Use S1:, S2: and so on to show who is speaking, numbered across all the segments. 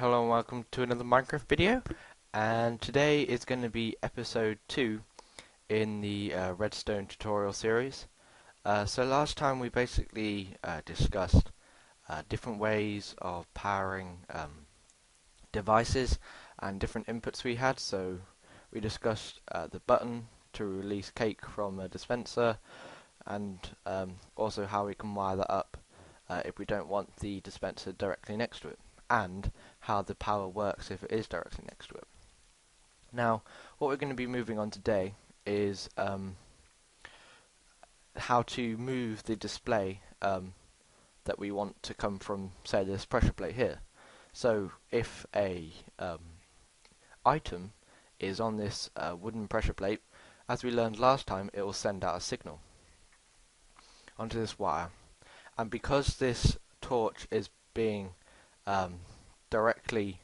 S1: Hello and welcome to another Minecraft video, and today is going to be episode 2 in the Redstone tutorial series. So last time we basically discussed different ways of powering devices and different inputs we had. So we discussed the button to release cake from a dispenser, and also how we can wire that up if we don't want the dispenser directly next to it, and how the power works if it is directly next to it. Now, what we're going to be moving on today is how to move the display that we want to come from, say, this pressure plate here. So if a item is on this wooden pressure plate, as we learned last time, it will send out a signal onto this wire. And because this torch is being directly,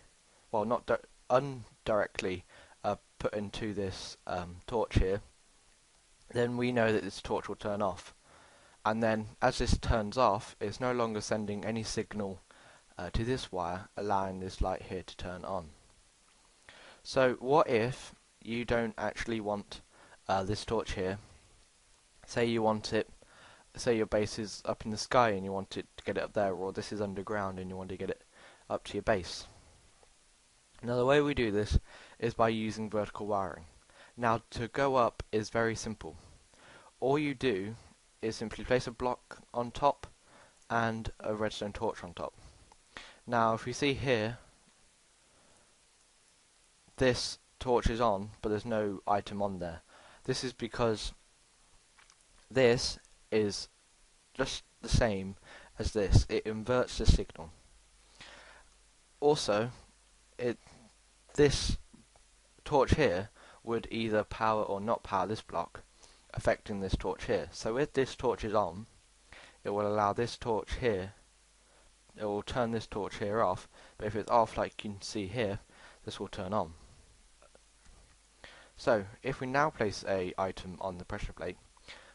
S1: well, not indirectly put into this torch here, then we know that this torch will turn off. And then as this turns off, it's no longer sending any signal to this wire, allowing this light here to turn on. So what if you don't actually want this torch here? Say you want it, say your base is up in the sky and you want it to get it up there, or this is underground and you want to get it up to your base. Now the way we do this is by using vertical wiring. Now to go up is very simple. All you do is simply place a block on top and a redstone torch on top. Now if you see here, this torch is on, but there's no item on there. This is because this is just the same as this. It inverts the signal. Also, this torch here would either power or not power this block, affecting this torch here. So if this torch is on, it will allow this torch here, it will turn this torch here off, but if it's off, like you can see here, this will turn on. So if we now place a item on the pressure plate,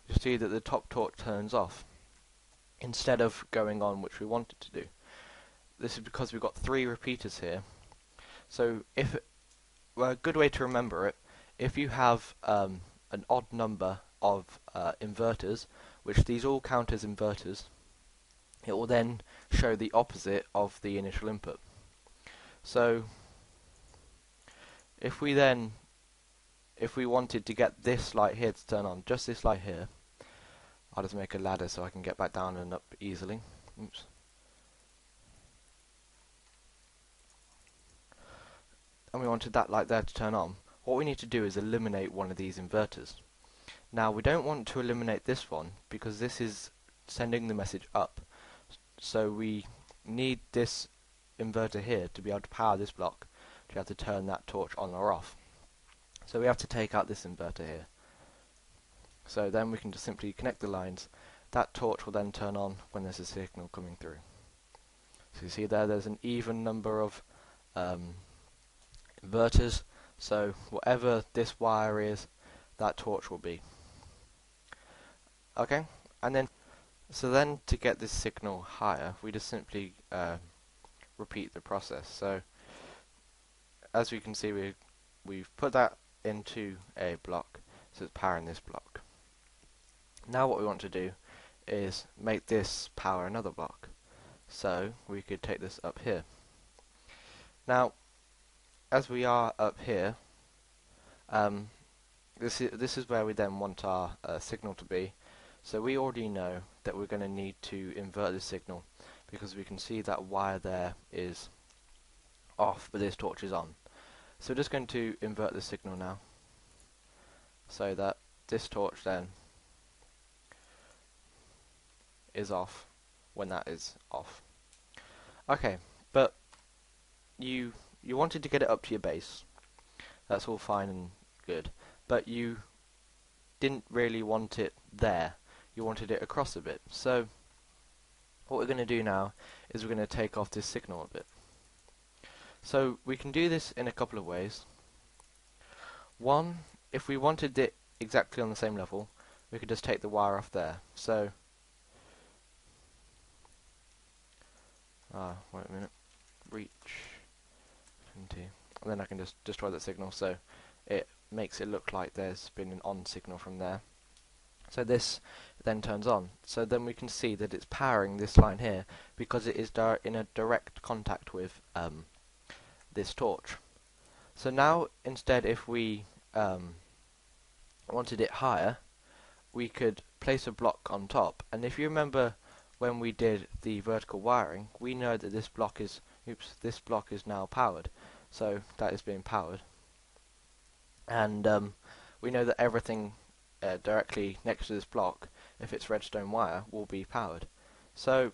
S1: you'll see that the top torch turns off instead of going on, which we want it to do. This is because we've got 3 repeaters here. So a good way to remember it, if you have an odd number of inverters, which these all count as inverters, it will then show the opposite of the initial input. So if we wanted to get this light here to turn on, just this light here, I'll just make a ladder so I can get back down and up easily. Oops. And we wanted that light there to turn on. What we need to do is eliminate one of these inverters. Now we don't want to eliminate this one because this is sending the message up. So we need this inverter here to be able to power this block to be able to turn that torch on or off. So we have to take out this inverter here. So then we can just simply connect the lines. That torch will then turn on when there's a signal coming through. So you see there's an even number of inverters, so whatever this wire is, that torch will be. Okay, and then to get this signal higher, we just simply repeat the process. So as we can see, we've put that into a block, so it's powering this block. Now what we want to do is make this power another block. So we could take this up here. Now as we are up here, this is where we then want our signal to be. So we already know that we're going to need to invert the signal because we can see that wire there is off, but this torch is on. So we're just going to invert the signal now, so that this torch then is off when that is off. Okay, but you wanted to get it up to your base. That's all fine and good, but you didn't really want it there. You wanted it across a bit. So what we're going to do now is we're going to take off this signal a bit. So we can do this in a couple of ways. One, if we wanted it exactly on the same level, we could just take the wire off there. So wait a minute, reach. and then I can just destroy that signal, so it makes it look like there's been an on signal from there. So this then turns on. So then we can see that it's powering this line here because it is in a direct contact with this torch. So now instead, if we wanted it higher, we could place a block on top. And if you remember when we did the vertical wiring, we know that this block is now powered. So that is being powered. And we know that everything directly next to this block, if it's redstone wire, will be powered. So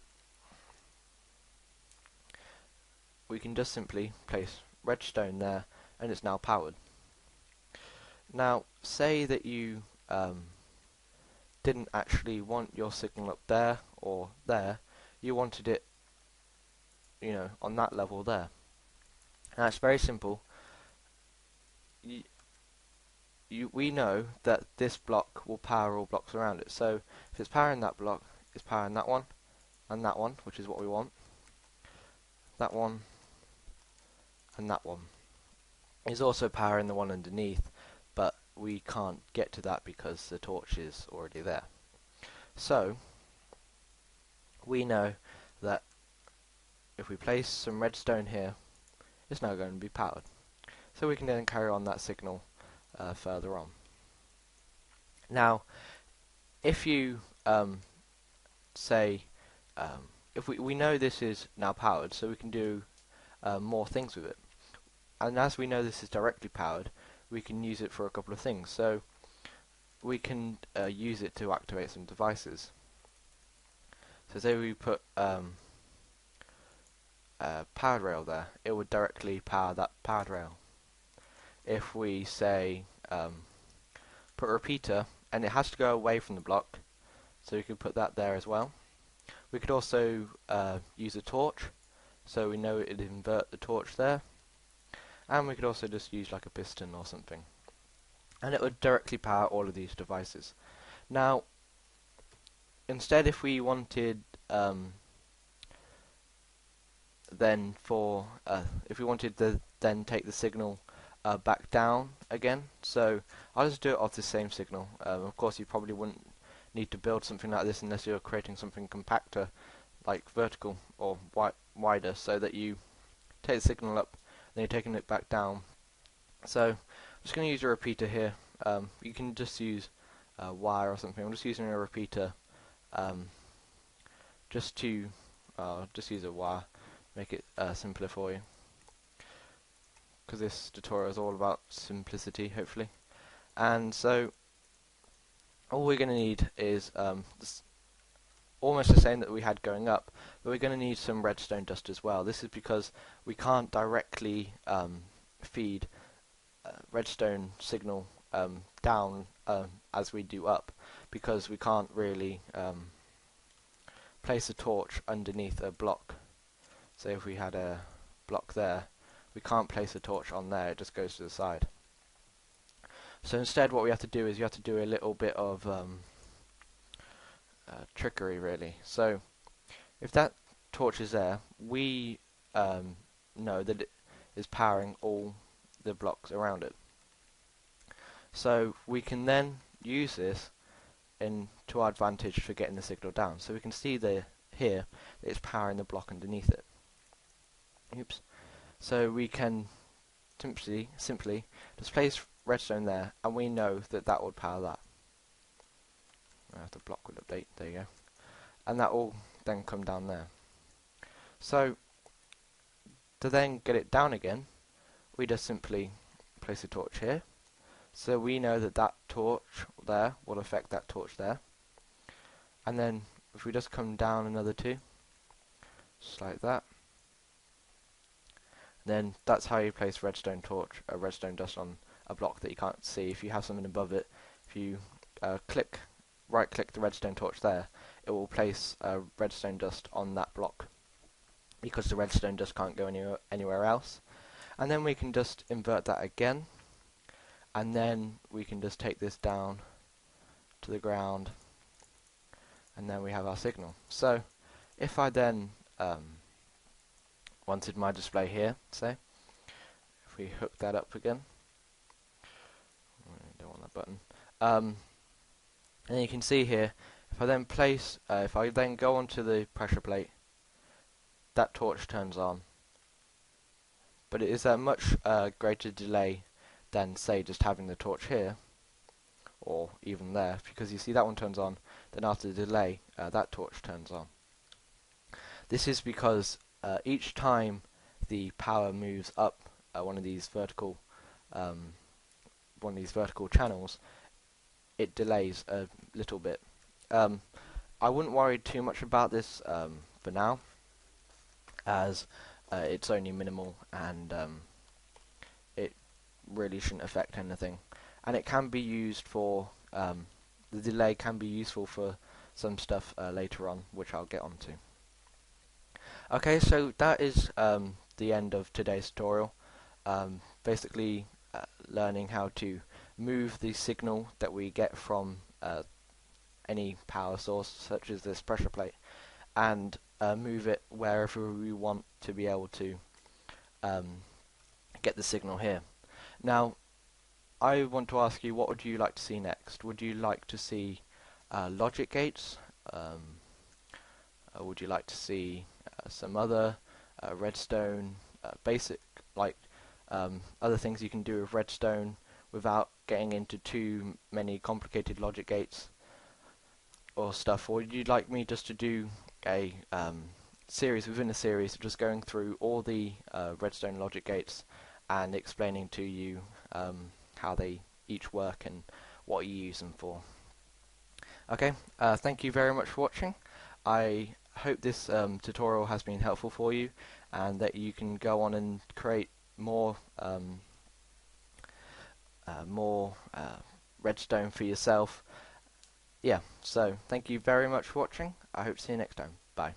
S1: we can just simply place redstone there, and it's now powered. Now, say that you didn't actually want your signal up there or there, you wanted it, on that level there. Now it's very simple. We know that this block will power all blocks around it. So if it's powering that block, it's powering that one, and that one, which is what we want. That one, and that one. It's also powering the one underneath, but we can't get to that because the torch is already there. So we know that if we place some redstone here, it's now going to be powered. So we can then carry on that signal further on. Now, if you say, if we know this is now powered, so we can do more things with it. And as we know this is directly powered, we can use it for a couple of things. So we can use it to activate some devices. So say we put a powered rail there, it would directly power that powered rail. If we say put a repeater, and it has to go away from the block, so we could put that there as well. We could also use a torch, so we know it'd invert the torch there. And we could also just use like a piston or something, and it would directly power all of these devices. Now, instead, if we wanted if we wanted to then take the signal back down again, so I'll just do it off the same signal. Of course, you probably wouldn't need to build something like this unless you're creating something compactor, like vertical or wider, so that you take the signal up, then you're taking it back down. So I'm just going to use a repeater here. You can just use a wire or something. I'm just using a repeater just use a wire, make it simpler for you, because this tutorial is all about simplicity, hopefully. And so all we're going to need is almost the same that we had going up, but we're going to need some redstone dust as well. This is because we can't directly feed redstone signal down as we do up, because we can't really place a torch underneath a block. So if we had a block there, we can't place a torch on there, it just goes to the side. So instead what we have to do is you have to do a little bit of trickery, really. So if that torch is there, we know that it is powering all the blocks around it. So we can then use this to our advantage for getting the signal down. So we can see here that it's powering the block underneath it. Oops. So we can simply just place redstone there, and we know that that would power that. The block will update, there you go. And that will then come down there. So to then get it down again, we just simply place a torch here. So we know that that torch there will affect that torch there. And then if we just come down another two, just like that, then that's how you place redstone dust on a block that you can't see. If you have something above it, if you right click the redstone torch there, it will place redstone dust on that block, because the redstone dust can't go anywhere else. And then we can just invert that again, and then we can just take this down to the ground, and then we have our signal. So if I then wanted my display here, say, if if we hook that up again, I don't want that button. And you can see here, if I then go onto the pressure plate, that torch turns on. But it is a much greater delay than, say, just having the torch here, or even there, because you see that one turns on, then after the delay, that torch turns on. This is because each time the power moves up one of these vertical channels, it delays a little bit. I wouldn't worry too much about this for now, as it's only minimal and it really shouldn't affect anything. And it can be used for the delay can be useful for some stuff later on, which I'll get onto. Okay, so that is the end of today's tutorial. Basically, learning how to move the signal that we get from any power source, such as this pressure plate, and move it wherever we want to be able to get the signal here. Now, I want to ask you, what would you like to see next? Would you like to see logic gates? Would you like to see some other redstone basic, like other things you can do with redstone without getting into too many complicated logic gates or stuff? Or would you like me just to do a series within a series, just going through all the redstone logic gates and explaining to you how they each work and what you use them for? Okay, thank you very much for watching. I hope this tutorial has been helpful for you, and that you can go on and create more redstone for yourself. Yeah, so thank you very much for watching. I hope to see you next time. Bye.